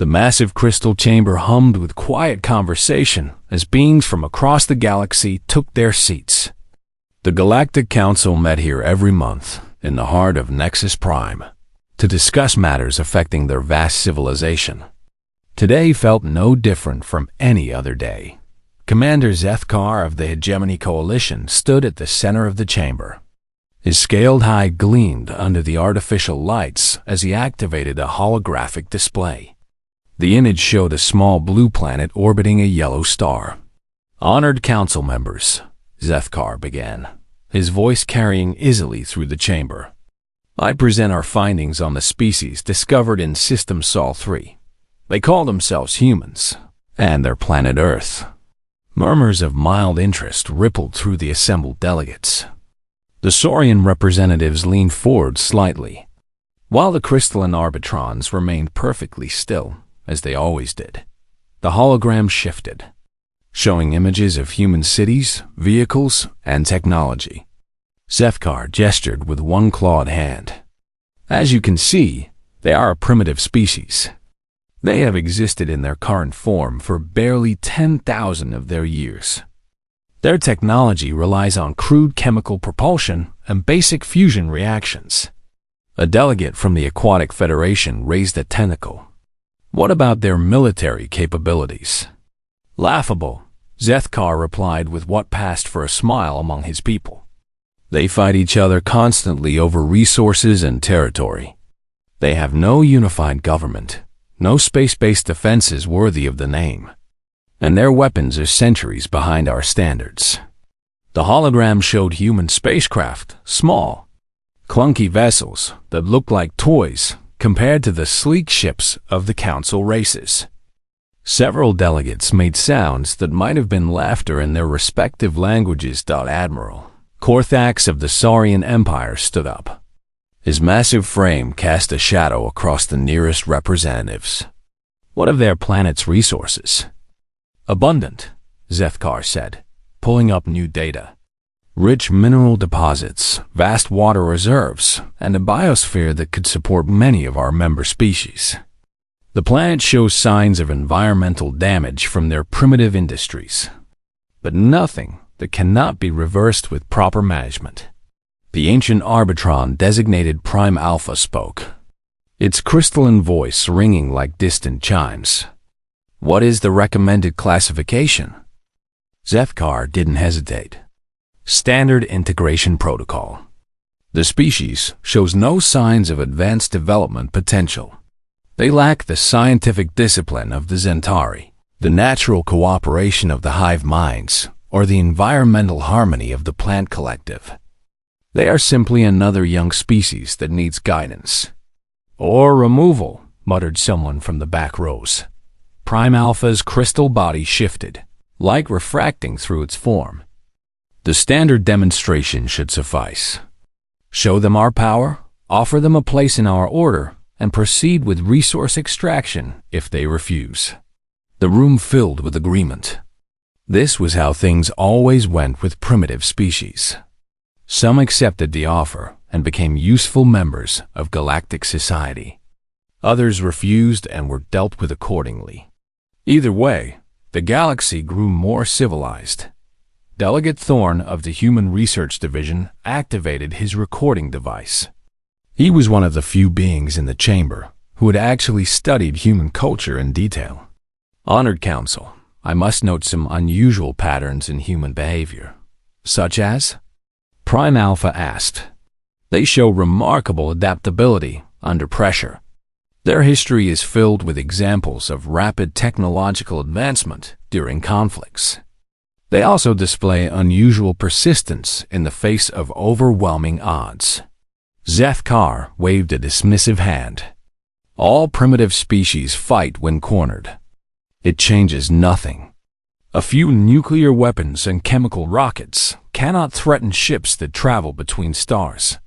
The massive crystal chamber hummed with quiet conversation as beings from across the galaxy took their seats. The Galactic Council met here every month, in the heart of Nexus Prime, to discuss matters affecting their vast civilization. Today felt no different from any other day. Commander Zethkar of the Hegemony Coalition stood at the center of the chamber. His scaled hide gleamed under the artificial lights as he activated a holographic display. The image showed a small blue planet orbiting a yellow star. "Honored council members," Zethkar began, his voice carrying easily through the chamber. "I present our findings on the species discovered in System Sol 3. They call themselves humans, and their planet Earth." Murmurs of mild interest rippled through the assembled delegates. The Saurian representatives leaned forward slightly, while the crystalline arbitrons remained perfectly still, as they always did. The hologram shifted, showing images of human cities, vehicles, and technology. Zethkar gestured with one clawed hand. "As you can see, they are a primitive species. They have existed in their current form for barely 10,000 of their years. Their technology relies on crude chemical propulsion and basic fusion reactions." A delegate from the Aquatic Federation raised a tentacle. "What about their military capabilities?" "Laughable," Zethkar replied with what passed for a smile among his people. "They fight each other constantly over resources and territory. They have no unified government, no space-based defenses worthy of the name, and their weapons are centuries behind our standards." The hologram showed human spacecraft, small, clunky vessels that looked like toys compared to the sleek ships of the Council races. Several delegates made sounds that might have been laughter in their respective languages. Admiral Korthax of the Saurian Empire stood up. His massive frame cast a shadow across the nearest representatives. "What of their planet's resources?" "Abundant," Zethkar said, pulling up new data. "Rich mineral deposits, vast water reserves, and a biosphere that could support many of our member species. The planet shows signs of environmental damage from their primitive industries, but nothing that cannot be reversed with proper management." The ancient Arbitron designated Prime Alpha spoke, its crystalline voice ringing like distant chimes. "What is the recommended classification?" Zethkar didn't hesitate. "Standard Integration Protocol. The species shows no signs of advanced development potential. They lack the scientific discipline of the Zentari, the natural cooperation of the hive minds, or the environmental harmony of the plant collective. They are simply another young species that needs guidance." "Or removal," muttered someone from the back rows. Prime Alpha's crystal body shifted, like refracting through its form. "The standard demonstration should suffice. Show them our power, offer them a place in our order, and proceed with resource extraction if they refuse." The room filled with agreement. This was how things always went with primitive species. Some accepted the offer and became useful members of galactic society. Others refused and were dealt with accordingly. Either way, the galaxy grew more civilized. Delegate Thorne of the Human Research Division activated his recording device. He was one of the few beings in the chamber who had actually studied human culture in detail. "Honored Council, I must note some unusual patterns in human behavior." "Such as?" Prime Alpha asked. "They show remarkable adaptability under pressure. Their history is filled with examples of rapid technological advancement during conflicts. They also display unusual persistence in the face of overwhelming odds." Zethkar waved a dismissive hand. "All primitive species fight when cornered. It changes nothing. A few nuclear weapons and chemical rockets cannot threaten ships that travel between stars.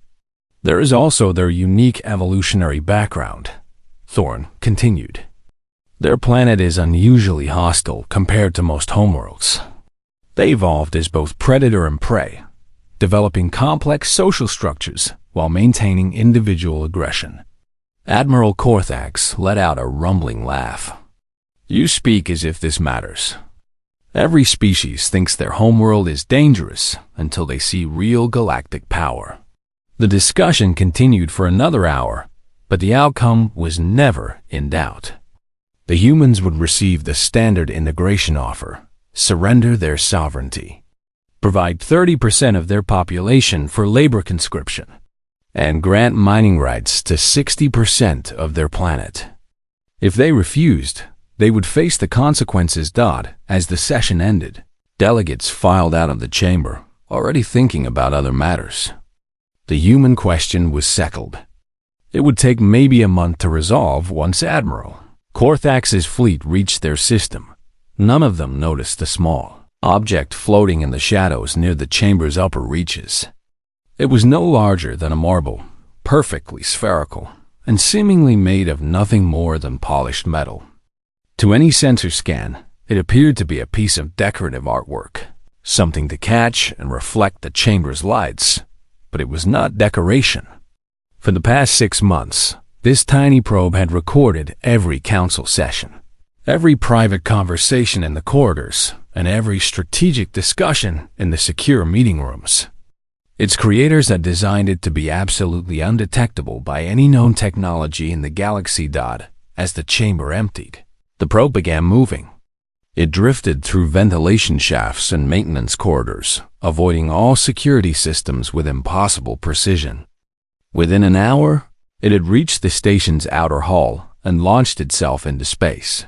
There is also their unique evolutionary background," Thorne continued. "Their planet is unusually hostile compared to most homeworlds. They evolved as both predator and prey, developing complex social structures while maintaining individual aggression. Admiral Korthax let out a rumbling laugh. You speak as if this matters. Every species thinks their homeworld is dangerous until they see real galactic power. The discussion continued for another hour, but the outcome was never in doubt. The humans would receive the standard integration offer, surrender their sovereignty, provide 30% of their population for labor conscription, and grant mining rights to 60% of their planet. If they refused, they would face the consequences. As the session ended, delegates filed out of the chamber, already thinking about other matters. The human question was settled. It would take maybe a month to resolve once Admiral Korthax's fleet reached their system. None of them noticed the small object floating in the shadows near the chamber's upper reaches. It was no larger than a marble, perfectly spherical, and seemingly made of nothing more than polished metal. To any sensor scan, it appeared to be a piece of decorative artwork, something to catch and reflect the chamber's lights, but it was not decoration. For the past 6 months, this tiny probe had recorded every council session, every private conversation in the corridors, and every strategic discussion in the secure meeting rooms. Its creators had designed it to be absolutely undetectable by any known technology in the galaxy. As the chamber emptied, the probe began moving. It drifted through ventilation shafts and maintenance corridors, avoiding all security systems with impossible precision. Within an hour, it had reached the station's outer hull and launched itself into space.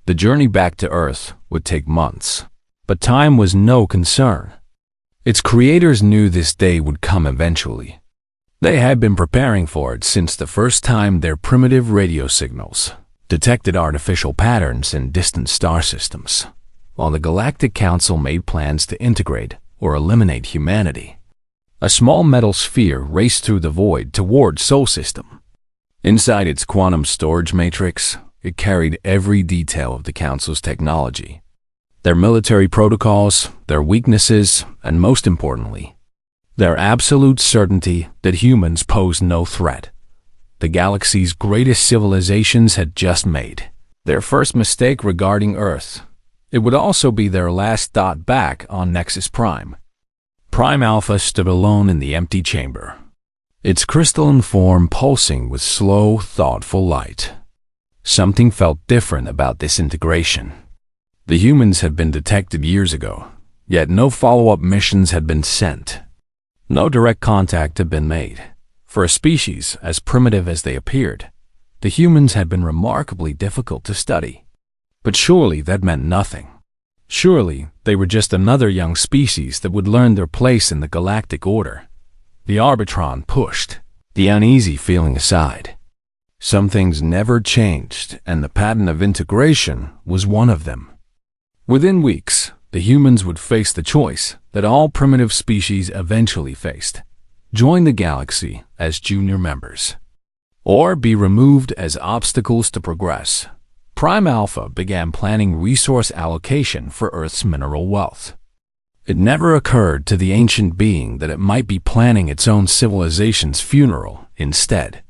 The journey back to Earth would take months, but time was no concern. Its creators knew this day would come eventually. They had been preparing for it since the first time their primitive radio signals detected artificial patterns in distant star systems, while the Galactic Council made plans to integrate or eliminate humanity. A small metal sphere raced through the void toward Sol System. Inside its quantum storage matrix, it carried every detail of the Council's technology, their military protocols, their weaknesses, and most importantly, their absolute certainty that humans pose no threat. The galaxy's greatest civilizations had just made their first mistake regarding Earth. It would also be their last. Back on Nexus Prime. Prime Alpha stood alone in the empty chamber, its crystalline form pulsing with slow, thoughtful light. Something felt different about this integration. The humans had been detected years ago, yet no follow-up missions had been sent. No direct contact had been made. For a species as primitive as they appeared, the humans had been remarkably difficult to study. But surely that meant nothing. Surely they were just another young species that would learn their place in the galactic order. The Arbitron pushed the uneasy feeling aside. Some things never changed, and the pattern of integration was one of them. Within weeks, the humans would face the choice that all primitive species eventually faced: join the galaxy as junior members, or be removed as obstacles to progress. Prime Alpha began planning resource allocation for Earth's mineral wealth. It never occurred to the ancient being that it might be planning its own civilization's funeral instead.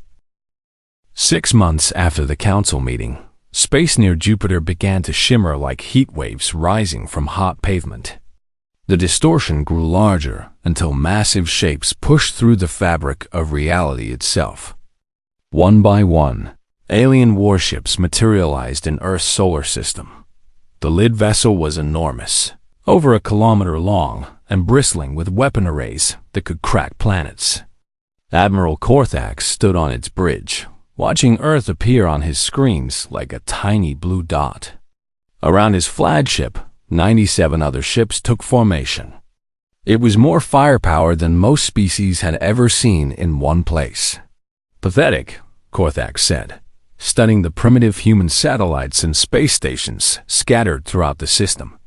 6 months after the council meeting, space near Jupiter began to shimmer like heat waves rising from hot pavement. The distortion grew larger until massive shapes pushed through the fabric of reality itself. One by one, alien warships materialized in Earth's solar system. The lid vessel was enormous, over 1 kilometer long and bristling with weapon arrays that could crack planets. Admiral Korthax stood on its bridge, watching Earth appear on his screens like a tiny blue dot. Around his flagship, 97 other ships took formation. It was more firepower than most species had ever seen in one place. Pathetic, Korthax said, studying the primitive human satellites and space stations scattered throughout the system.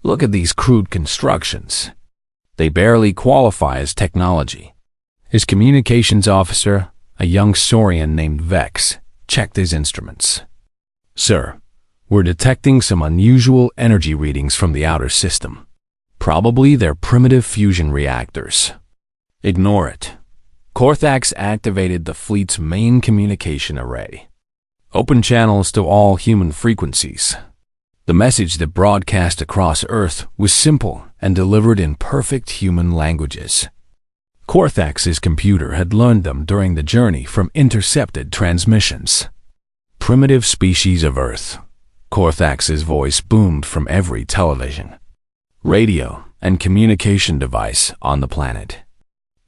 Look at these crude constructions. They barely qualify as technology. His communications officer, a young Saurian named Vex, checked his instruments. Sir, we're detecting some unusual energy readings from the outer system. Probably they're primitive fusion reactors. Ignore it. Korthax activated the fleet's main communication array. Open channels to all human frequencies. The message that broadcast across Earth was simple and delivered in perfect human languages. Korthax's computer had learned them during the journey from intercepted transmissions. Primitive species of Earth. Korthax's voice boomed from every television, radio, and communication device on the planet.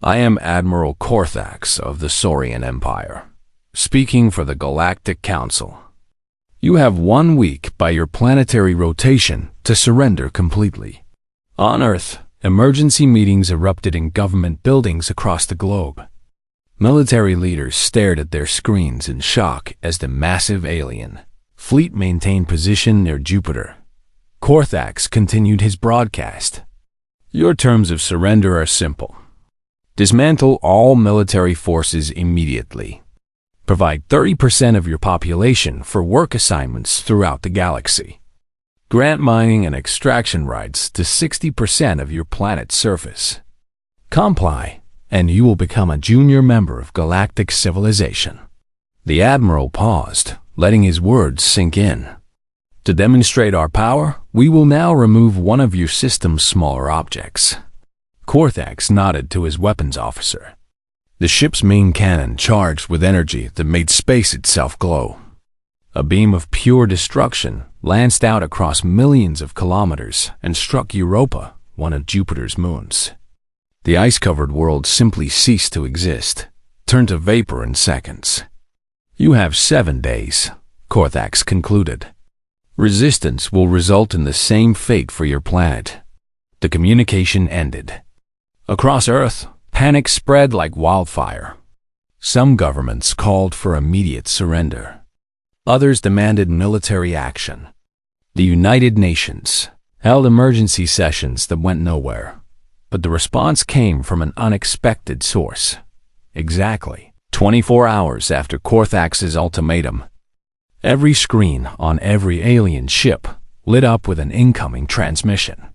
I am Admiral Korthax of the Saurian Empire, speaking for the Galactic Council. You have 1 week by your planetary rotation to surrender completely. On Earth, emergency meetings erupted in government buildings across the globe. Military leaders stared at their screens in shock as the massive alien fleet maintained position near Jupiter. Korthax continued his broadcast. Your terms of surrender are simple. Dismantle all military forces immediately. Provide 30% of your population for work assignments throughout the galaxy. Grant mining and extraction rights to 60% of your planet's surface. Comply, and you will become a junior member of galactic civilization. The Admiral paused, letting his words sink in. To demonstrate our power, we will now remove one of your system's smaller objects. Korthax nodded to his weapons officer. The ship's main cannon charged with energy that made space itself glow. A beam of pure destruction lanced out across millions of kilometers and struck Europa, one of Jupiter's moons. The ice-covered world simply ceased to exist, turned to vapor in seconds. You have 7 days, Korthax concluded. Resistance will result in the same fate for your planet. The communication ended. Across Earth, panic spread like wildfire. Some governments called for immediate surrender. Others demanded military action. The United Nations held emergency sessions that went nowhere, but the response came from an unexpected source. Exactly 24 hours after Korthax's ultimatum, every screen on every alien ship lit up with an incoming transmission.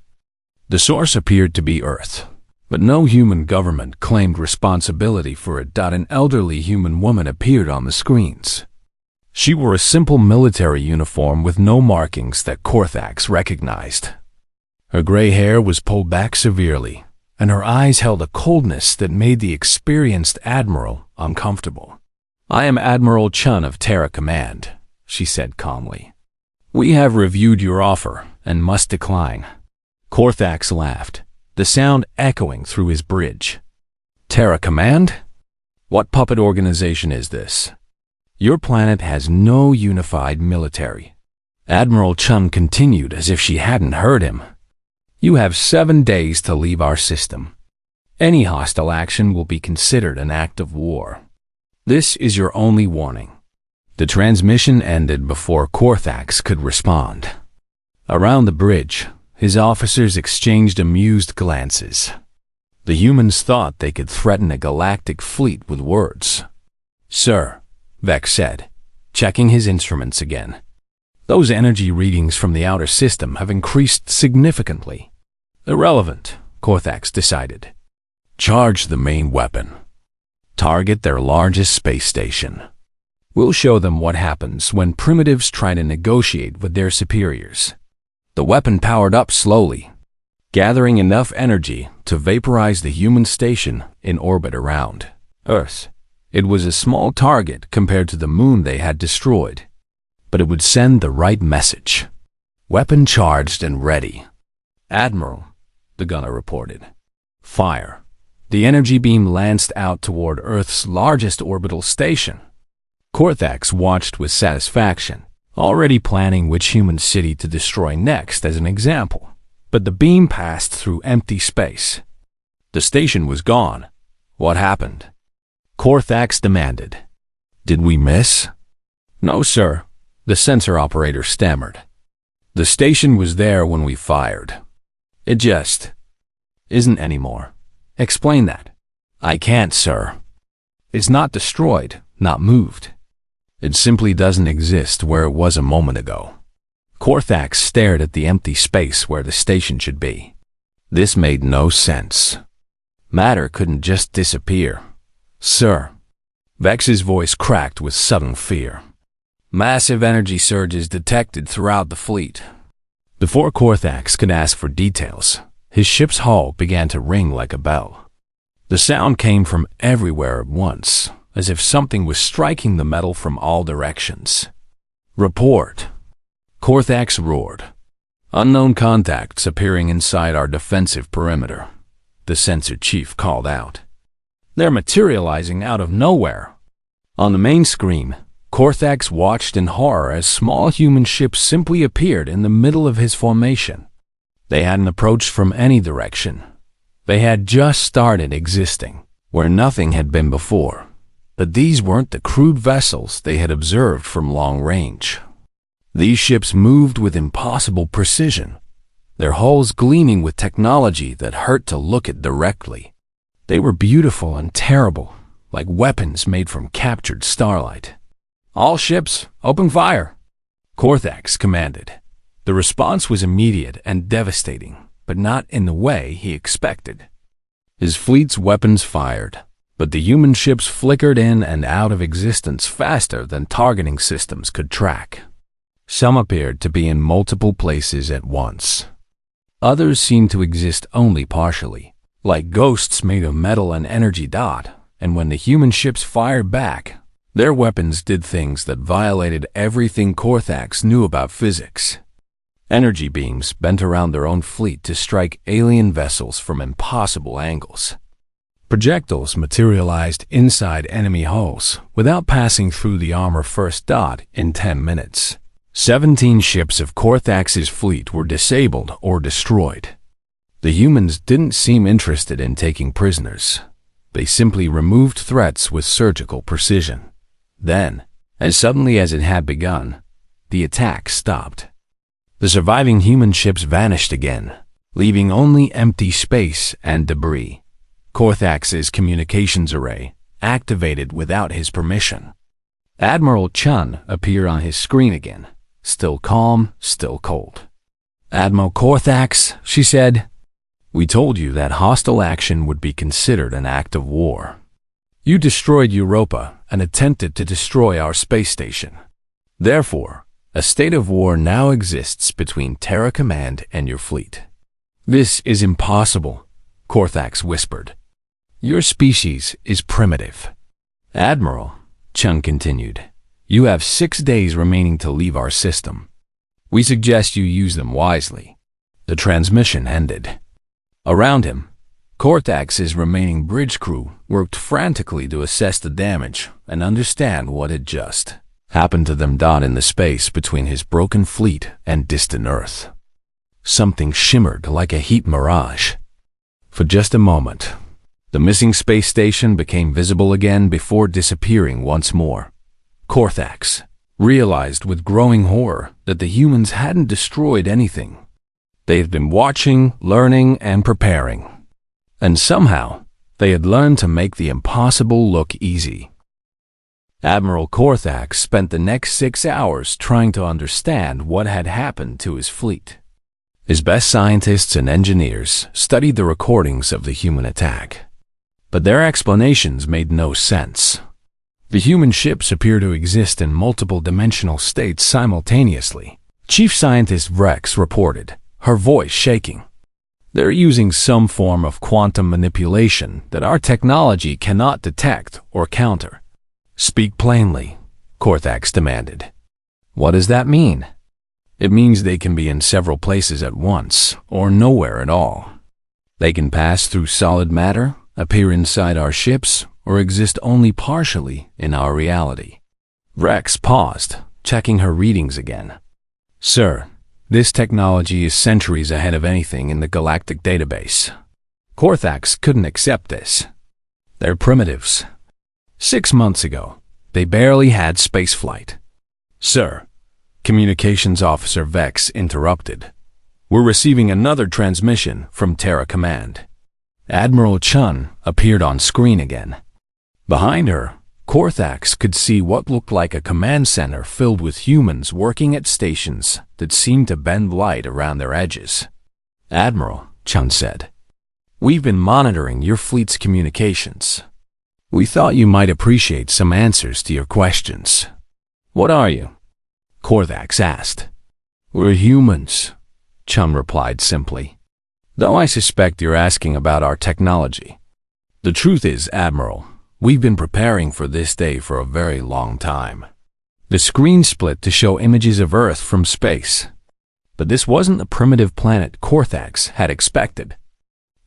The source appeared to be Earth, but no human government claimed responsibility for it. An elderly human woman appeared on the screens. She wore a simple military uniform with no markings that Korthax recognized. Her gray hair was pulled back severely, and her eyes held a coldness that made the experienced admiral uncomfortable. I am Admiral Chun of Terra Command, she said calmly. We have reviewed your offer and must decline. Korthax laughed, the sound echoing through his bridge. Terra Command? What puppet organization is this? Your planet has no unified military. Admiral Chun continued as if she hadn't heard him. You have 7 days to leave our system. Any hostile action will be considered an act of war. This is your only warning. The transmission ended before Korthax could respond. Around the bridge, his officers exchanged amused glances. The humans thought they could threaten a galactic fleet with words. Sir, Vex said, checking his instruments again. Those energy readings from the outer system have increased significantly. Irrelevant, Korthax decided. Charge the main weapon. Target their largest space station. We'll show them what happens when primitives try to negotiate with their superiors. The weapon powered up slowly, gathering enough energy to vaporize the human station in orbit around Earth. It was a small target compared to the moon they had destroyed, but it would send the right message. Weapon charged and ready. Admiral, the gunner reported. Fire. The energy beam lanced out toward Earth's largest orbital station. Korthax watched with satisfaction, already planning which human city to destroy next as an example. But the beam passed through empty space. The station was gone. What happened? Korthax demanded. Did we miss? No, sir, the sensor operator stammered. The station was there when we fired. It just isn't anymore. Explain that. I can't, sir. It's not destroyed, not moved. It simply doesn't exist where it was a moment ago. Korthax stared at the empty space where the station should be. This made no sense. Matter couldn't just disappear. Sir. Vex's voice cracked with sudden fear. Massive energy surges detected throughout the fleet. Before Korthax could ask for details, his ship's hull began to ring like a bell. The sound came from everywhere at once, as if something was striking the metal from all directions. Report. Korthax roared. Unknown contacts appearing inside our defensive perimeter, the sensor chief called out. They're materializing out of nowhere. On the main screen, Korthax watched in horror as small human ships simply appeared in the middle of his formation. They hadn't approached from any direction. They had just started existing, where nothing had been before. But these weren't the crude vessels they had observed from long range. These ships moved with impossible precision, their hulls gleaming with technology that hurt to look at directly. They were beautiful and terrible, like weapons made from captured starlight. All ships, open fire, Korthax commanded. The response was immediate and devastating, but not in the way he expected. His fleet's weapons fired, but the human ships flickered in and out of existence faster than targeting systems could track. Some appeared to be in multiple places at once. Others seemed to exist only partially, like ghosts made of metal and energy dot, and when the human ships fired back, their weapons did things that violated everything Korthax knew about physics. Energy beams bent around their own fleet to strike alien vessels from impossible angles. Projectiles materialized inside enemy hulls without passing through the armor first dot in 10 minutes. 17 ships of Korthax's fleet were disabled or destroyed. The humans didn't seem interested in taking prisoners. They simply removed threats with surgical precision. Then, as suddenly as it had begun, the attack stopped. The surviving human ships vanished again, leaving only empty space and debris. Korthax's communications array activated without his permission. Admiral Chun appeared on his screen again, still calm, still cold. Admiral Korthax, she said, we told you that hostile action would be considered an act of war. You destroyed Europa and attempted to destroy our space station. Therefore, a state of war now exists between Terra Command and your fleet. This is impossible, Korthax whispered. Your species is primitive. Admiral, Chun continued, you have 6 days remaining to leave our system. We suggest you use them wisely. The transmission ended. Around him, Korthax's remaining bridge crew worked frantically to assess the damage and understand what had just happened to them in the space between his broken fleet and distant Earth. Something shimmered like a heat mirage. For just a moment, the missing space station became visible again before disappearing once more. Korthax realized with growing horror that the humans hadn't destroyed anything. They had been watching, learning, and preparing. And somehow, they had learned to make the impossible look easy. Admiral Korthax spent the next 6 hours trying to understand what had happened to his fleet. His best scientists and engineers studied the recordings of the human attack, but their explanations made no sense. The human ships appear to exist in multiple dimensional states simultaneously, Chief Scientist Rex reported, her voice shaking. They're using some form of quantum manipulation that our technology cannot detect or counter. Speak plainly, Korthax demanded. What does that mean? It means they can be in several places at once, or nowhere at all. They can pass through solid matter, appear inside our ships, or exist only partially in our reality. Rex paused, checking her readings again. Sir, this technology is centuries ahead of anything in the galactic database. Korthax couldn't accept this. They're primitives. 6 months ago, they barely had spaceflight. Sir, Communications Officer Vex interrupted. We're receiving another transmission from Terra Command. Admiral Chun appeared on screen again. Behind her, Korthax could see what looked like a command center filled with humans working at stations that seemed to bend light around their edges. Admiral, Chun said, we've been monitoring your fleet's communications. We thought you might appreciate some answers to your questions. What are you? Korthax asked. We're humans, Chun replied simply. Though I suspect you're asking about our technology. The truth is, Admiral, we've been preparing for this day for a very long time. The screen split to show images of Earth from space. But this wasn't the primitive planet Korthax had expected.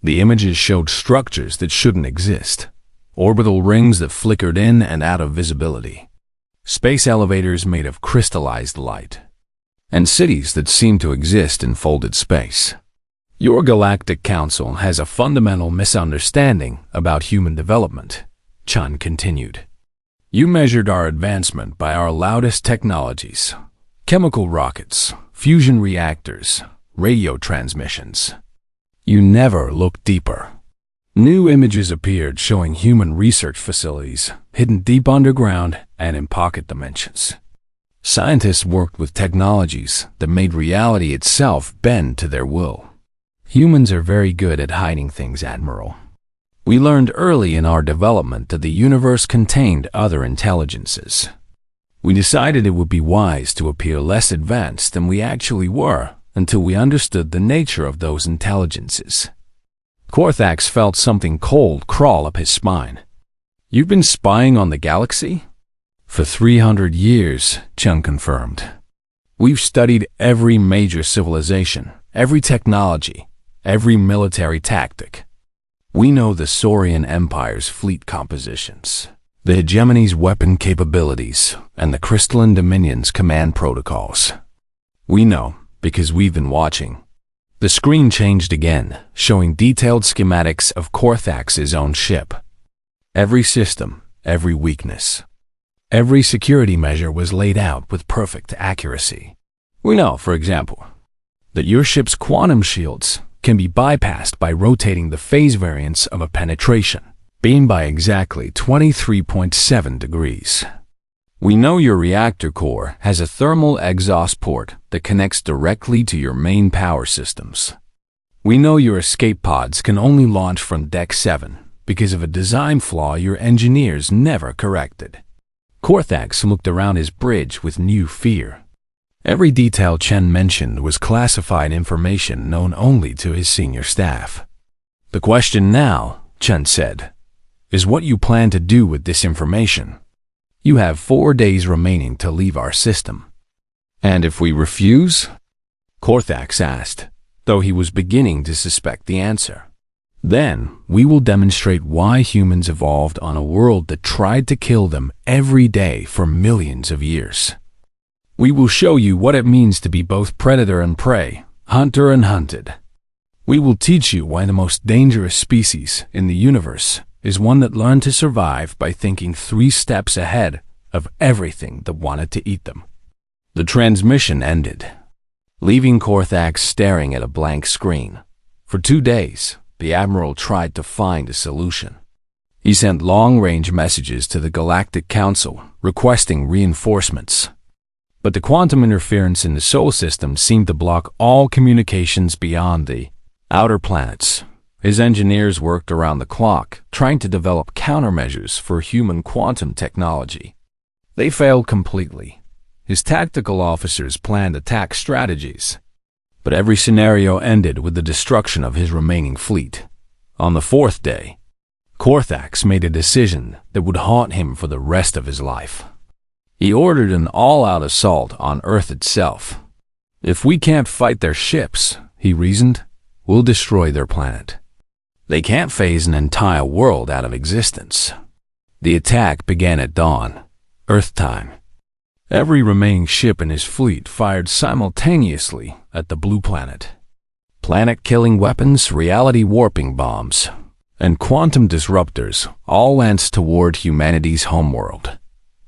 The images showed structures that shouldn't exist, orbital rings that flickered in and out of visibility, space elevators made of crystallized light, and cities that seemed to exist in folded space. Your Galactic Council has a fundamental misunderstanding about human development, Chun continued. You measured our advancement by our loudest technologies, chemical rockets, fusion reactors, radio transmissions. You never looked deeper. New images appeared showing human research facilities hidden deep underground and in pocket dimensions. Scientists worked with technologies that made reality itself bend to their will. Humans are very good at hiding things, Admiral. We learned early in our development that the universe contained other intelligences. We decided it would be wise to appear less advanced than we actually were until we understood the nature of those intelligences. Korthax felt something cold crawl up his spine. You've been spying on the galaxy? For 300 years, Chun confirmed. We've studied every major civilization, every technology, every military tactic. We know the Saurian Empire's fleet compositions, the hegemony's weapon capabilities, and the Crystalline Dominion's command protocols. We know because we've been watching. The screen changed again, showing detailed schematics of Korthax's own ship. Every system, every weakness, every security measure was laid out with perfect accuracy. We know, for example, that your ship's quantum shields can be bypassed by rotating the phase variance of a penetration beam by exactly 23.7 degrees. We know your reactor core has a thermal exhaust port that connects directly to your main power systems. We know your escape pods can only launch from Deck 7 because of a design flaw your engineers never corrected. Korthax looked around his bridge with new fear. Every detail Chen mentioned was classified information known only to his senior staff. The question now, Chen said, is what you plan to do with this information. You have 4 days remaining to leave our system. And if we refuse? Korthax asked, though he was beginning to suspect the answer. Then we will demonstrate why humans evolved on a world that tried to kill them every day for millions of years. We will show you what it means to be both predator and prey, hunter and hunted. We will teach you why the most dangerous species in the universe is one that learned to survive by thinking 3 steps ahead of everything that wanted to eat them. The transmission ended, leaving Korthax staring at a blank screen. For 2 days, the Admiral tried to find a solution. He sent long-range messages to the Galactic Council requesting reinforcements. But the quantum interference in the Sol system seemed to block all communications beyond the outer planets. His engineers worked around the clock, trying to develop countermeasures for human quantum technology. They failed completely. His tactical officers planned attack strategies, but every scenario ended with the destruction of his remaining fleet. On the 4th day, Korthax made a decision that would haunt him for the rest of his life. He ordered an all-out assault on Earth itself. If we can't fight their ships, he reasoned, we'll destroy their planet. They can't phase an entire world out of existence. The attack began at dawn, Earth time. Every remaining ship in his fleet fired simultaneously at the blue planet. Planet-killing weapons, reality-warping bombs, and quantum disruptors all lanced toward humanity's homeworld.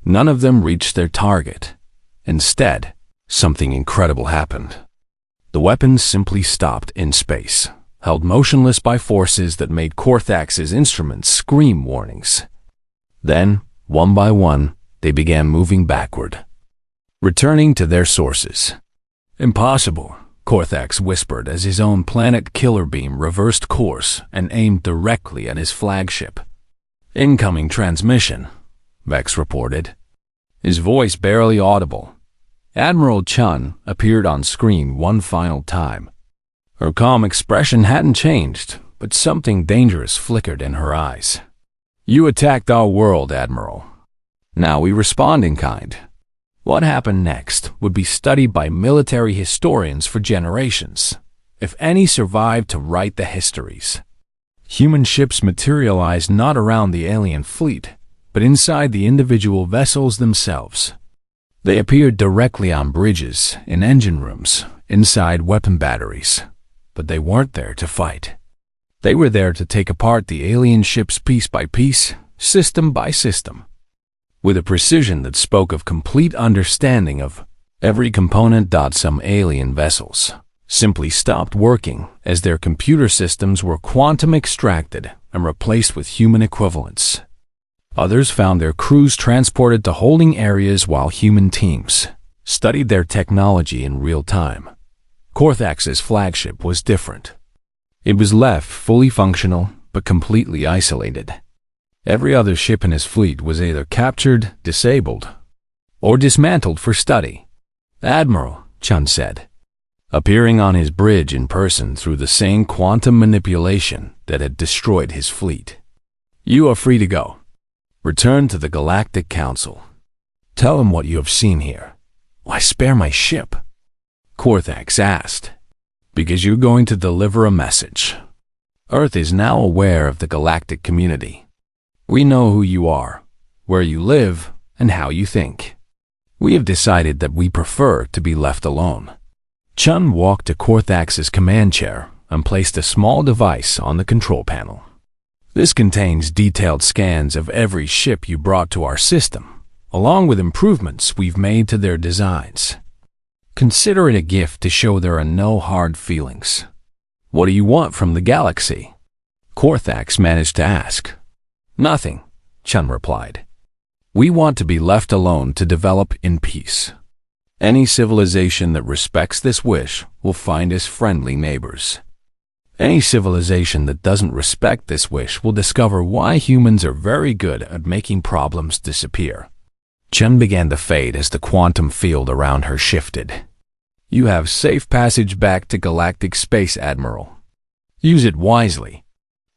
None of them reached their target. Instead, something incredible happened. The weapons simply stopped in space, held motionless by forces that made Korthax's instruments scream warnings. Then, one by one, they began moving backward, returning to their sources. Impossible, Korthax whispered as his own planet killer beam reversed course and aimed directly at his flagship. Incoming transmission, Vex reported, his voice barely audible. Admiral Chun appeared on screen one final time. Her calm expression hadn't changed, but something dangerous flickered in her eyes. You attacked our world, Admiral. Now we respond in kind. What happened next would be studied by military historians for generations, if any survived to write the histories. Human ships materialized not around the alien fleet, but inside the individual vessels themselves. They appeared directly on bridges, in engine rooms, inside weapon batteries, but they weren't there to fight. They were there to take apart the alien ships piece by piece, system by system, with a precision that spoke of complete understanding of every component. Some alien vessels simply stopped working as their computer systems were quantum extracted and replaced with human equivalents. Others found their crews transported to holding areas while human teams studied their technology in real time. Korthax's flagship was different. It was left fully functional but completely isolated. Every other ship in his fleet was either captured, disabled, or dismantled for study. Admiral, Chun said, appearing on his bridge in person through the same quantum manipulation that had destroyed his fleet. You are free to go. Return to the Galactic Council. Tell him what you have seen here. Why spare my ship? Korthax asked. Because you're going to deliver a message. Earth is now aware of the galactic community. We know who you are, where you live, and how you think. We have decided that we prefer to be left alone. Chun walked to Korthax's command chair and placed a small device on the control panel. This contains detailed scans of every ship you brought to our system, along with improvements we've made to their designs. Consider it a gift to show there are no hard feelings. What do you want from the galaxy? Korthax managed to ask. Nothing, Chun replied. We want to be left alone to develop in peace. Any civilization that respects this wish will find us friendly neighbors. Any civilization that doesn't respect this wish will discover why humans are very good at making problems disappear. Chun began to fade as the quantum field around her shifted. You have safe passage back to galactic space, Admiral. Use it wisely.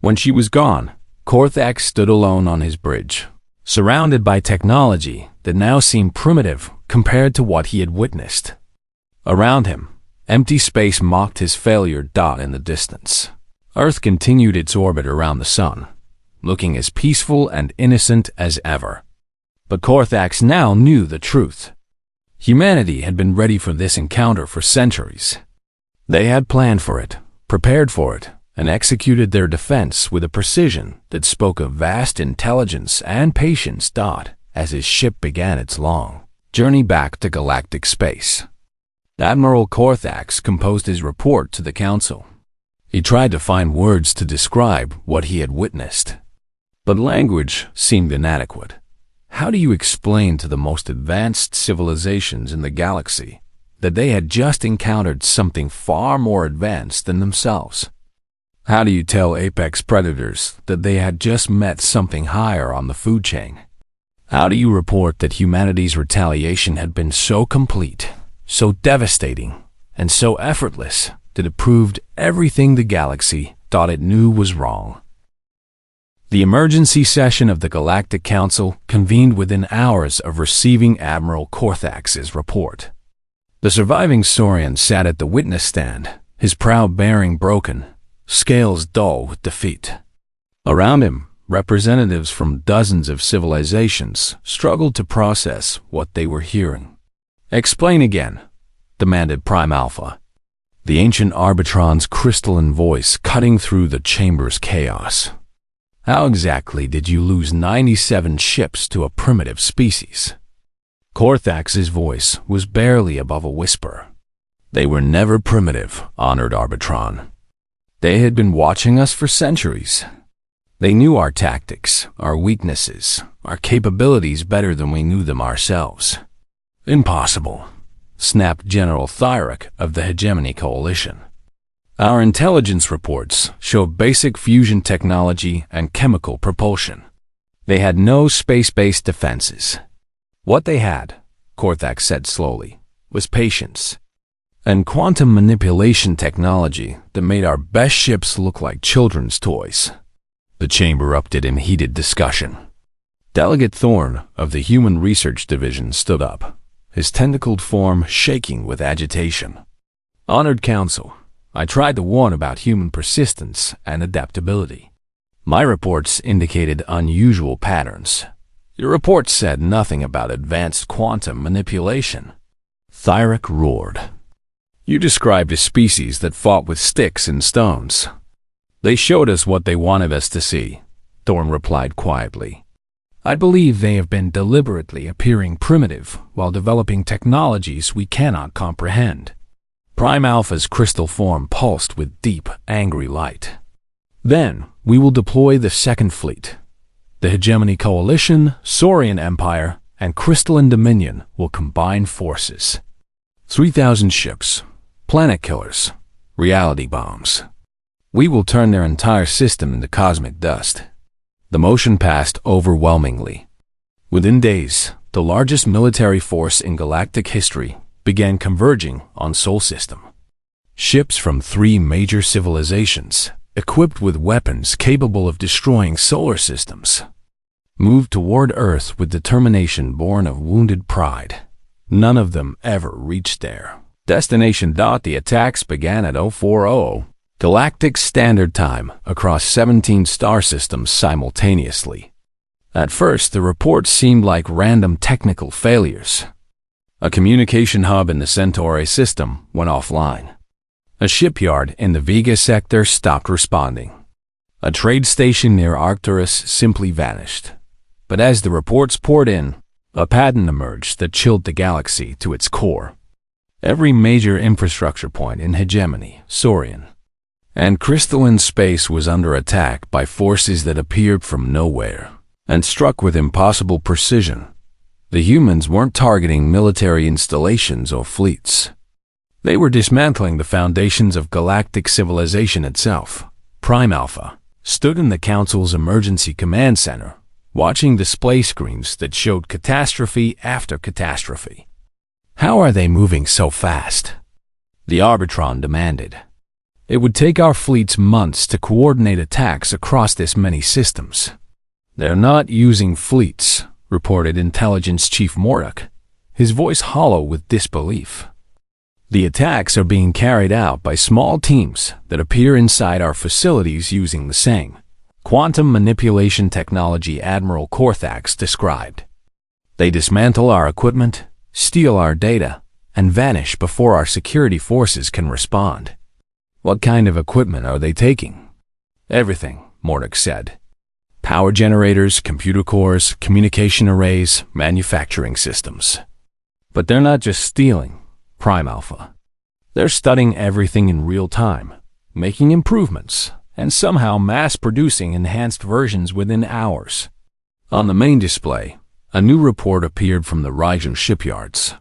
When she was gone, Korthax stood alone on his bridge, surrounded by technology that now seemed primitive compared to what he had witnessed. Around him, empty space mocked his failure. In the distance, Earth continued its orbit around the sun, looking as peaceful and innocent as ever. But Korthax now knew the truth. Humanity had been ready for this encounter for centuries. They had planned for it, prepared for it, and executed their defense with a precision that spoke of vast intelligence and patience. As his ship began its long journey back to galactic space, Admiral Korthax composed his report to the Council. He tried to find words to describe what he had witnessed, but language seemed inadequate. How do you explain to the most advanced civilizations in the galaxy that they had just encountered something far more advanced than themselves? How do you tell apex predators that they had just met something higher on the food chain? How do you report that humanity's retaliation had been so complete, so devastating, and so effortless that it proved everything the galaxy thought it knew was wrong? The emergency session of the Galactic Council convened within hours of receiving Admiral Korthax's report. The surviving Saurian sat at the witness stand, his proud bearing broken, scales dull with defeat. Around him, representatives from dozens of civilizations struggled to process what they were hearing. Explain again, demanded Prime Alpha, the ancient Arbitron's crystalline voice cutting through the chamber's chaos. How exactly did you lose 97 ships to a primitive species? Korthax's voice was barely above a whisper. They were never primitive, honored Arbitron. They had been watching us for centuries. They knew our tactics, our weaknesses, our capabilities better than we knew them ourselves. Impossible, snapped General Thyric of the Hegemony Coalition. Our intelligence reports show basic fusion technology and chemical propulsion. They had no space-based defenses. What they had, Korthak said slowly, was patience and quantum manipulation technology that made our best ships look like children's toys. The chamber erupted in heated discussion. Delegate Thorne of the Human Research Division stood up, his tentacled form shaking with agitation. Honored Council, I tried to warn about human persistence and adaptability. My reports indicated unusual patterns. Your reports said nothing about advanced quantum manipulation. Thyric roared. You described a species that fought with sticks and stones. They showed us what they wanted us to see, Thorne replied quietly. I believe they have been deliberately appearing primitive while developing technologies we cannot comprehend. Prime Alpha's crystal form pulsed with deep, angry light. Then, we will deploy the Second Fleet. The Hegemony Coalition, Saurian Empire, and Crystalline Dominion will combine forces. 3,000 ships, planet killers, reality bombs. We will turn their entire system into cosmic dust. The motion passed overwhelmingly. Within days, the largest military force in galactic history began converging on Sol System. Ships from 3 major civilizations, equipped with weapons capable of destroying solar systems, moved toward Earth with determination born of wounded pride. None of them ever reached their destination. The attacks began at 0400 Galactic Standard Time across 17 star systems simultaneously. At first, the reports seemed like random technical failures. A communication hub in the Centauri system went offline. A shipyard in the Vega sector stopped responding. A trade station near Arcturus simply vanished. But as the reports poured in, a pattern emerged that chilled the galaxy to its core. Every major infrastructure point in Hegemony, Saurian, and crystalline space was under attack by forces that appeared from nowhere and struck with impossible precision. The humans weren't targeting military installations or fleets. They were dismantling the foundations of galactic civilization itself. Prime Alpha stood in the Council's emergency command center, watching display screens that showed catastrophe after catastrophe. How are they moving so fast? The Arbitron demanded. It would take our fleets months to coordinate attacks across this many systems. They're not using fleets, reported Intelligence Chief Morduk, his voice hollow with disbelief. The attacks are being carried out by small teams that appear inside our facilities using the same quantum manipulation technology Admiral Korthax described. They dismantle our equipment, steal our data, and vanish before our security forces can respond. What kind of equipment are they taking? Everything, Morduk said. Power generators, computer cores, communication arrays, manufacturing systems. But they're not just stealing, Prime Alpha. They're studying everything in real time, making improvements, and somehow mass-producing enhanced versions within hours. On the main display, a new report appeared from the Ryjan shipyards.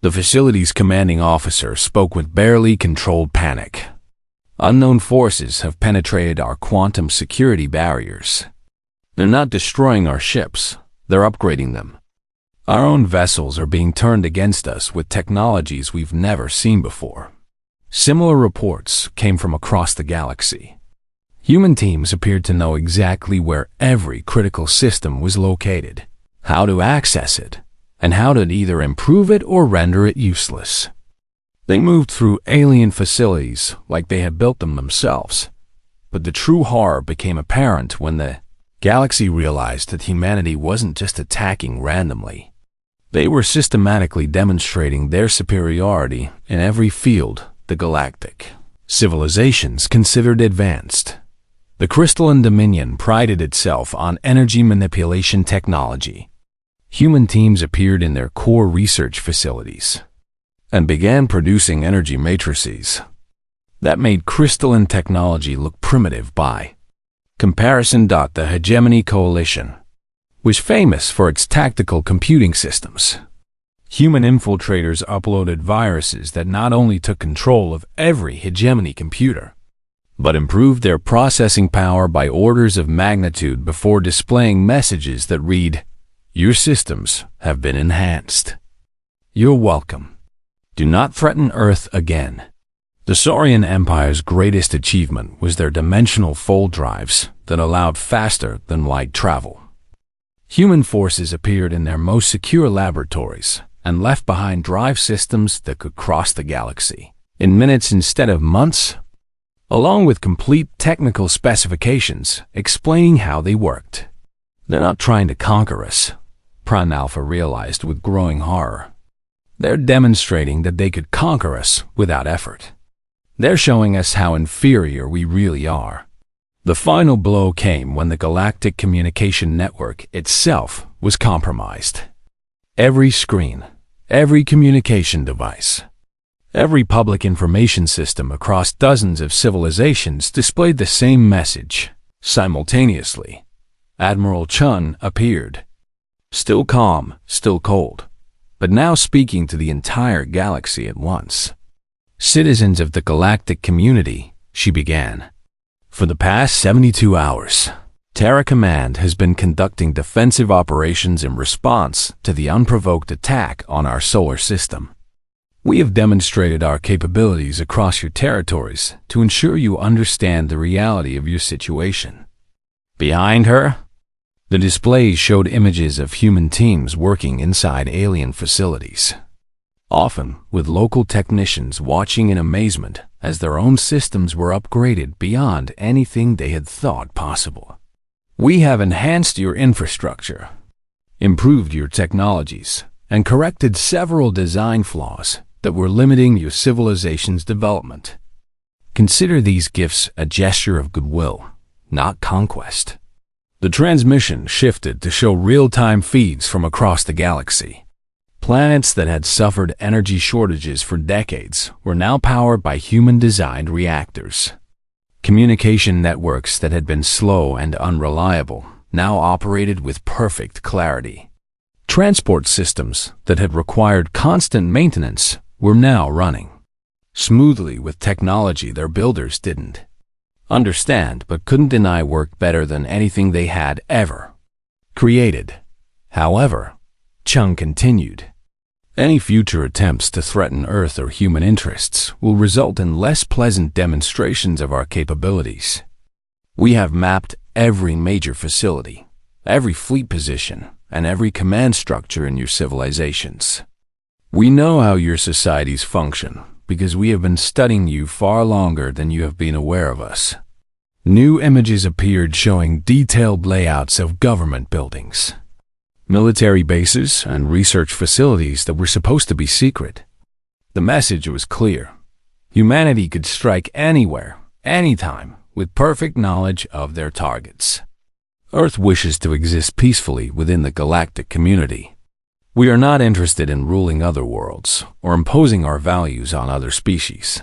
The facility's commanding officer spoke with barely controlled panic. Unknown forces have penetrated our quantum security barriers. They're not destroying our ships, they're upgrading them. Our own vessels are being turned against us with technologies we've never seen before. Similar reports came from across the galaxy. Human teams appeared to know exactly where every critical system was located, how to access it, and how to either improve it or render it useless. They moved through alien facilities like they had built them themselves. But the true horror became apparent when the galaxy realized that humanity wasn't just attacking randomly. They were systematically demonstrating their superiority in every field the galactic civilizations considered advanced. The Crystalline Dominion prided itself on energy manipulation technology. Human teams appeared in their core research facilities and began producing energy matrices. That made crystalline technology look primitive by comparison. The Hegemony Coalition was famous for its tactical computing systems. Human infiltrators uploaded viruses that not only took control of every hegemony computer, but improved their processing power by orders of magnitude before displaying messages that read, "Your systems have been enhanced. You're welcome. Do not threaten Earth again." The Saurian Empire's greatest achievement was their dimensional fold drives that allowed faster than light travel. Human forces appeared in their most secure laboratories and left behind drive systems that could cross the galaxy in minutes instead of months, along with complete technical specifications explaining how they worked. They're not trying to conquer us, Prime Alpha realized with growing horror. They're demonstrating that they could conquer us without effort. They're showing us how inferior we really are. The final blow came when the Galactic Communication Network itself was compromised. Every screen, every communication device, every public information system across dozens of civilizations displayed the same message. Simultaneously, Admiral Chun appeared. Still calm, still cold, but now speaking to the entire galaxy at once. "Citizens of the galactic community," she began. "For the past 72 hours, Terra Command has been conducting defensive operations in response to the unprovoked attack on our solar system. We have demonstrated our capabilities across your territories to ensure you understand the reality of your situation." Behind her, the displays showed images of human teams working inside alien facilities, often with local technicians watching in amazement as their own systems were upgraded beyond anything they had thought possible. "We have enhanced your infrastructure, improved your technologies, and corrected several design flaws that were limiting your civilization's development. Consider these gifts a gesture of goodwill, not conquest." The transmission shifted to show real-time feeds from across the galaxy. Planets that had suffered energy shortages for decades were now powered by human-designed reactors. Communication networks that had been slow and unreliable now operated with perfect clarity. Transport systems that had required constant maintenance were now running smoothly with technology their builders didn't understand but couldn't deny worked better than anything they had ever created. However, Chung continued, "Any future attempts to threaten Earth or human interests will result in less pleasant demonstrations of our capabilities. We have mapped every major facility, every fleet position, and every command structure in your civilizations. We know how your societies function because we have been studying you far longer than you have been aware of us." New images appeared showing detailed layouts of government buildings, military bases, and research facilities that were supposed to be secret. The message was clear. Humanity could strike anywhere, anytime, with perfect knowledge of their targets. Earth wishes to exist peacefully within the galactic community. We are not interested in ruling other worlds or imposing our values on other species.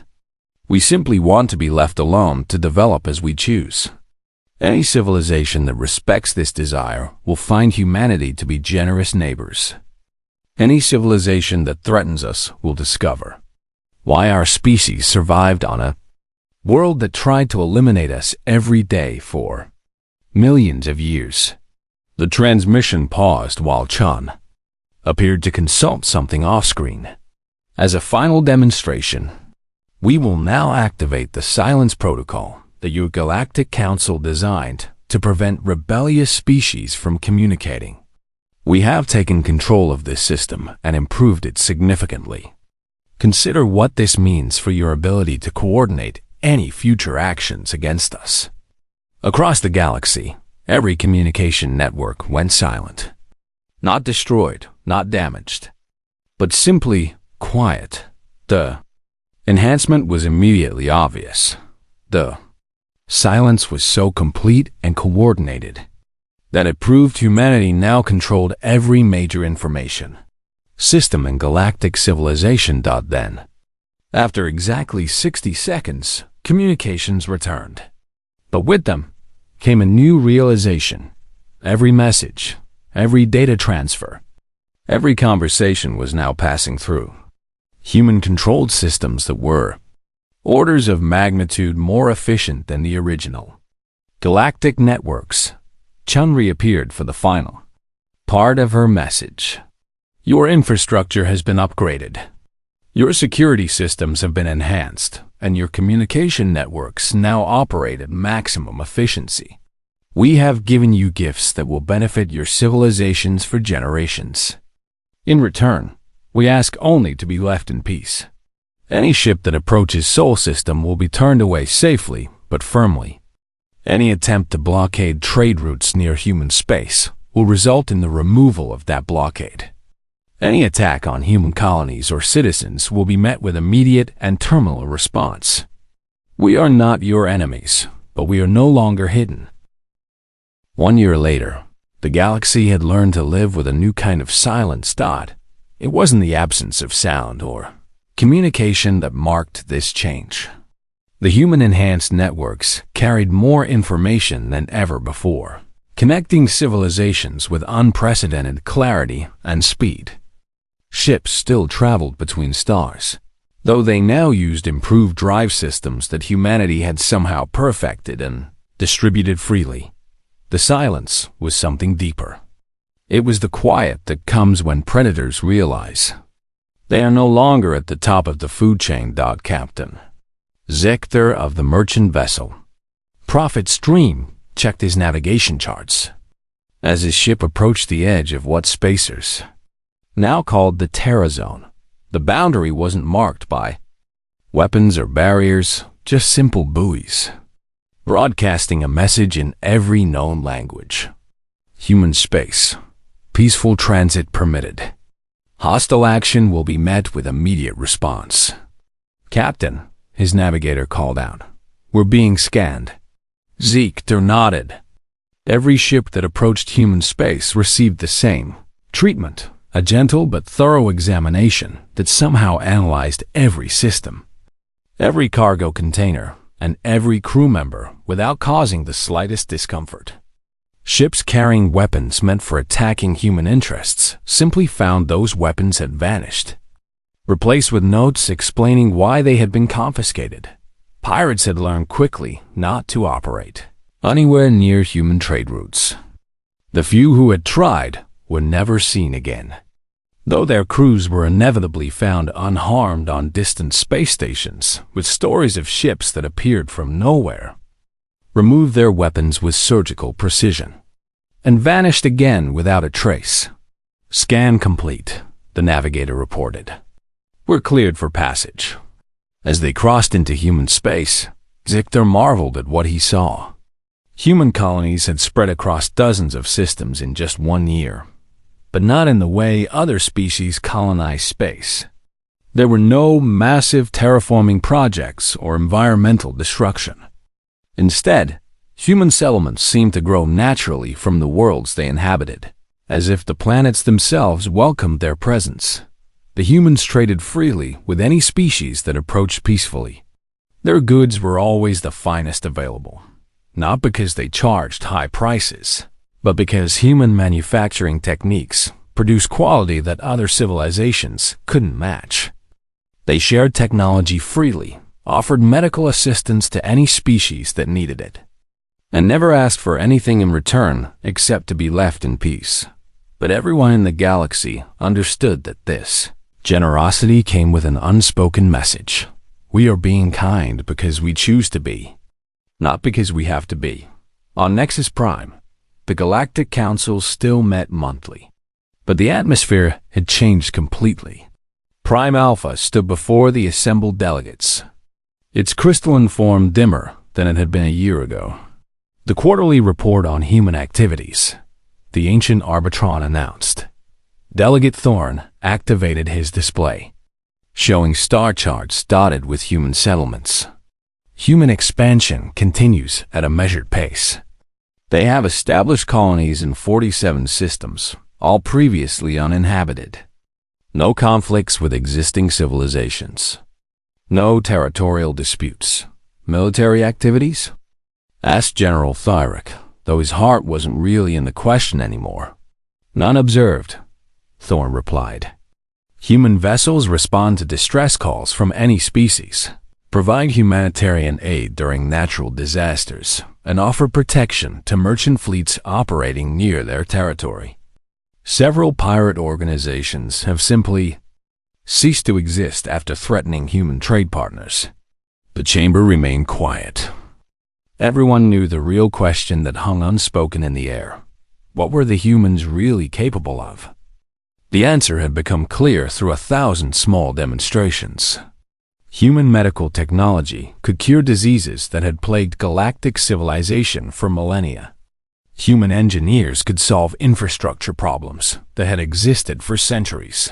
We simply want to be left alone to develop as we choose. Any civilization that respects this desire will find humanity to be generous neighbors. Any civilization that threatens us will discover why our species survived on a world that tried to eliminate us every day for millions of years." The transmission paused while Chun appeared to consult something off-screen. "As a final demonstration, we will now activate the silence protocol that your Galactic Council designed to prevent rebellious species from communicating. We have taken control of this system and improved it significantly. Consider what this means for your ability to coordinate any future actions against us." Across the galaxy, every communication network went silent. Not destroyed, not damaged, but simply quiet. The enhancement was immediately obvious. The silence was so complete and coordinated that it proved humanity now controlled every major information system in galactic civilization. Then, after exactly 60 seconds, communications returned. But with them came a new realization. Every message, every data transfer, every conversation was now passing through human-controlled systems that were orders of magnitude more efficient than the original. Galactic networks. Chun reappeared for the final part of her message. Your infrastructure has been upgraded. Your security systems have been enhanced, and your communication networks now operate at maximum efficiency. We have given you gifts that will benefit your civilizations for generations. In return, we ask only to be left in peace. Any ship that approaches Sol System will be turned away safely but firmly. Any attempt to blockade trade routes near human space will result in the removal of that blockade. Any attack on human colonies or citizens will be met with immediate and terminal response. We are not your enemies, but we are no longer hidden. 1 year later, the galaxy had learned to live with a new kind of silence. It wasn't the absence of sound or communication that marked this change. The human-enhanced networks carried more information than ever before, connecting civilizations with unprecedented clarity and speed. Ships still traveled between stars, though they now used improved drive systems that humanity had somehow perfected and distributed freely. The silence was something deeper. It was the quiet that comes when predators realize they are no longer at the top of the food chain. Captain Zector of the merchant vessel Prophet Stream checked his navigation charts as his ship approached the edge of what spacers now called the Terra Zone. The boundary wasn't marked by weapons or barriers, just simple buoys, broadcasting a message in every known language. Human space. Peaceful transit permitted. Hostile action will be met with immediate response. Captain, his navigator called out. We're being scanned. Zector nodded. Every ship that approached human space received the same treatment. A gentle but thorough examination that somehow analyzed every system, every cargo container, and every crew member without causing the slightest discomfort. Ships carrying weapons meant for attacking human interests simply found those weapons had vanished, replaced with notes explaining why they had been confiscated. Pirates had learned quickly not to operate anywhere near human trade routes. The few who had tried were never seen again, though their crews were inevitably found unharmed on distant space stations with stories of ships that appeared from nowhere, removed their weapons with surgical precision, and vanished again without a trace. Scan complete, the navigator reported. We're cleared for passage. As they crossed into human space, Zector marveled at what he saw. Human colonies had spread across dozens of systems in just 1 year, but not in the way other species colonize space. There were no massive terraforming projects or environmental destruction. Instead, human settlements seemed to grow naturally from the worlds they inhabited, as if the planets themselves welcomed their presence. The humans traded freely with any species that approached peacefully. Their goods were always the finest available, not because they charged high prices, but because human manufacturing techniques produced quality that other civilizations couldn't match. They shared technology freely, offered medical assistance to any species that needed it, and never asked for anything in return except to be left in peace. But everyone in the galaxy understood that this generosity came with an unspoken message. We are being kind because we choose to be, not because we have to be. On Nexus Prime, the Galactic Council still met monthly, but the atmosphere had changed completely. Prime Alpha stood before the assembled delegates, its crystalline form dimmer than it had been a year ago. The quarterly report on human activities, the ancient Arbitron announced. Delegate Thorn activated his display, showing star charts dotted with human settlements. Human expansion continues at a measured pace. They have established colonies in 47 systems, all previously uninhabited. No conflicts with existing civilizations. No territorial disputes. Military activities? Asked General Thyric, though his heart wasn't really in the question anymore. None observed, Thorn replied. Human vessels respond to distress calls from any species. provide humanitarian aid during natural disasters, and offer protection to merchant fleets operating near their territory. Several pirate organizations have simply ceased to exist after threatening human trade partners. The chamber remained quiet. Everyone knew the real question that hung unspoken in the air. What were the humans really capable of? The answer had become clear through 1,000 small demonstrations. Human medical technology could cure diseases that had plagued galactic civilization for millennia. Human engineers could solve infrastructure problems that had existed for centuries.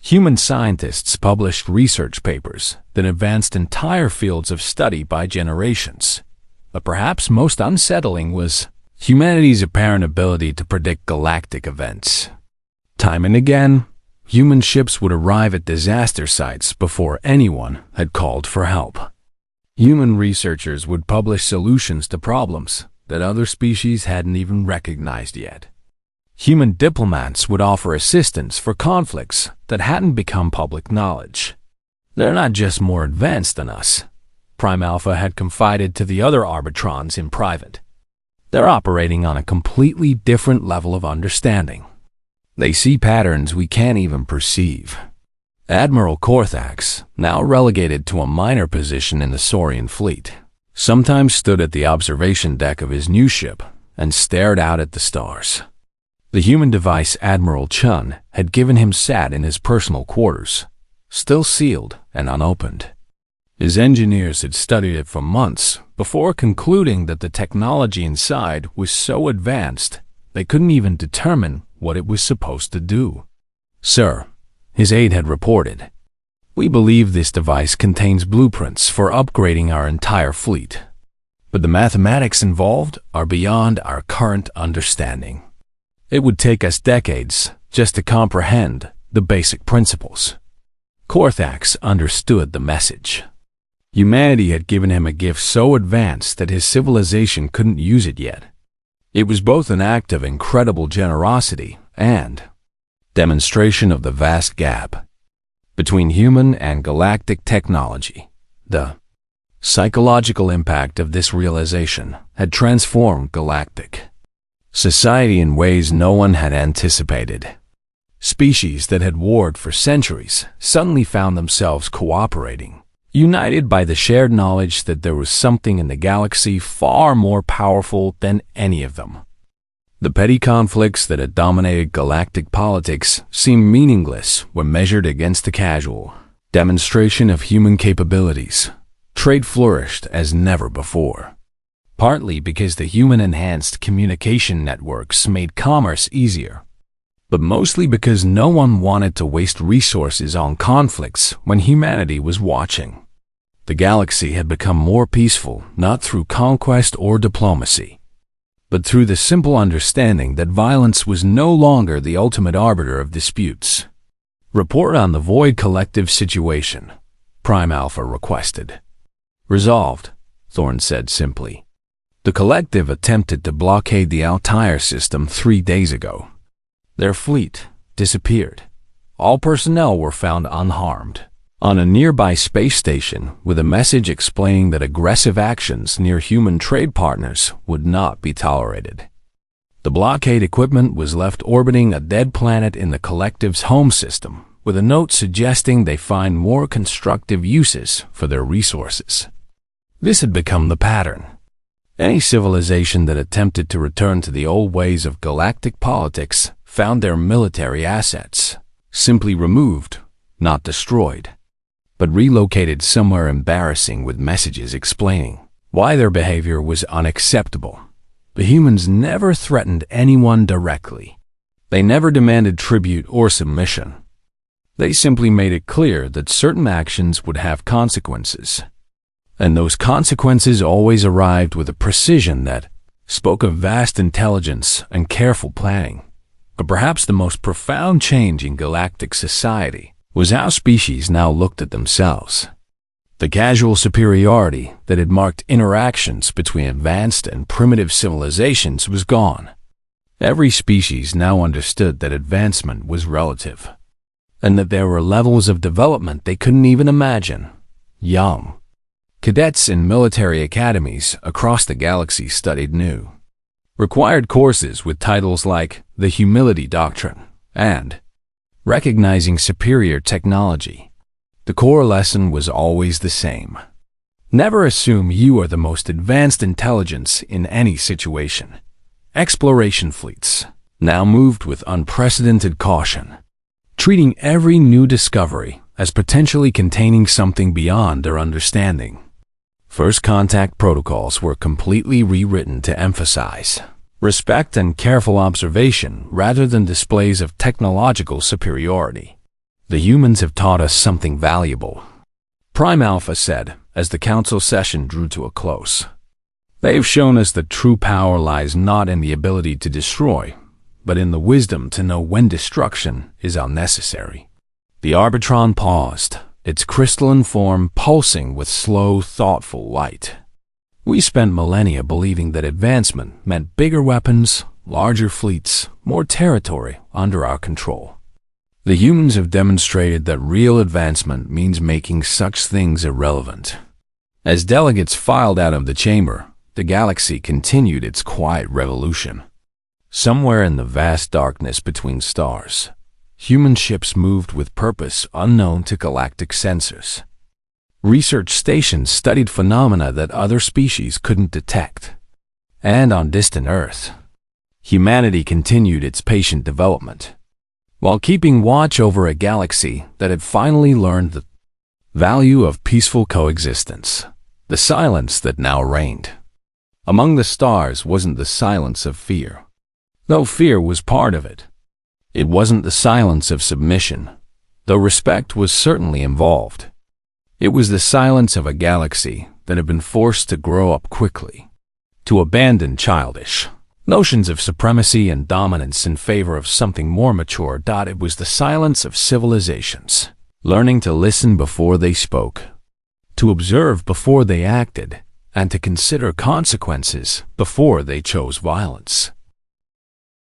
Human scientists published research papers that advanced entire fields of study by generations. But perhaps most unsettling was humanity's apparent ability to predict galactic events. Time and again, human ships would arrive at disaster sites before anyone had called for help. Human researchers would publish solutions to problems that other species hadn't even recognized yet. Human diplomats would offer assistance for conflicts that hadn't become public knowledge. They're not just more advanced than us, Prime Alpha had confided to the other Arbitrons in private. They're operating on a completely different level of understanding. They see patterns we can't even perceive. Admiral Korthax, now relegated to a minor position in the Saurian fleet, sometimes stood at the observation deck of his new ship and stared out at the stars. The human device Admiral Chun had given him sat in his personal quarters, still sealed and unopened. His engineers had studied it for months before concluding that the technology inside was so advanced they couldn't even determine what it was supposed to do. "Sir," his aide had reported, "we believe this device contains blueprints for upgrading our entire fleet. But the mathematics involved are beyond our current understanding. It would take us decades just to comprehend the basic principles." Korthax understood the message. Humanity had given him a gift so advanced that his civilization couldn't use it yet. It was both an act of incredible generosity and demonstration of the vast gap between human and galactic technology. The psychological impact of this realization had transformed galactic society in ways no one had anticipated. Species that had warred for centuries suddenly found themselves cooperating, united by the shared knowledge that there was something in the galaxy far more powerful than any of them. The petty conflicts that had dominated galactic politics seemed meaningless when measured against the casual demonstration of human capabilities. Trade flourished as never before, partly because the human-enhanced communication networks made commerce easier, but mostly because no one wanted to waste resources on conflicts when humanity was watching. The galaxy had become more peaceful not through conquest or diplomacy, but through the simple understanding that violence was no longer the ultimate arbiter of disputes. "Report on the Void Collective situation," Prime Alpha requested. "Resolved," Thorne said simply. "The Collective attempted to blockade the Altair system 3 days ago. Their fleet disappeared. All personnel were found unharmed on a nearby space station with a message explaining that aggressive actions near human trade partners would not be tolerated. The blockade equipment was left orbiting a dead planet in the Collective's home system with a note suggesting they find more constructive uses for their resources." This had become the pattern. Any civilization that attempted to return to the old ways of galactic politics found their military assets simply removed, not destroyed, but relocated somewhere embarrassing with messages explaining why their behavior was unacceptable. The humans never threatened anyone directly. They never demanded tribute or submission. They simply made it clear that certain actions would have consequences, and those consequences always arrived with a precision that spoke of vast intelligence and careful planning. But perhaps the most profound change in galactic society was how species now looked at themselves. The casual superiority that had marked interactions between advanced and primitive civilizations was gone. Every species now understood that advancement was relative, and that there were levels of development they couldn't even imagine. Young, Cadets in military academies across the galaxy studied new, required courses with titles like The Humility Doctrine and Recognizing Superior Technology. The core lesson was always the same. Never assume you are the most advanced intelligence in any situation. Exploration fleets now moved with unprecedented caution, treating every new discovery as potentially containing something beyond their understanding. First contact protocols were completely rewritten to emphasize respect and careful observation rather than displays of technological superiority. The humans have taught us something valuable, Prime Alpha said as the council session drew to a close. They've shown us that true power lies not in the ability to destroy, but in the wisdom to know when destruction is unnecessary. The Arbitron paused, its crystalline form pulsing with slow, thoughtful light. We spent millennia believing that advancement meant bigger weapons, larger fleets, more territory under our control. The humans have demonstrated that real advancement means making such things irrelevant. As delegates filed out of the chamber, the galaxy continued its quiet revolution. Somewhere in the vast darkness between stars, human ships moved with purpose unknown to galactic sensors. Research stations studied phenomena that other species couldn't detect. And on distant Earth, humanity continued its patient development, while keeping watch over a galaxy that had finally learned the value of peaceful coexistence. The silence that now reigned among the stars wasn't the silence of fear, though fear was part of it. It wasn't the silence of submission, though respect was certainly involved. It was the silence of a galaxy that had been forced to grow up quickly, to abandon childish notions of supremacy and dominance in favor of something more mature. It was the silence of civilizations, learning to listen before they spoke, to observe before they acted, and to consider consequences before they chose violence.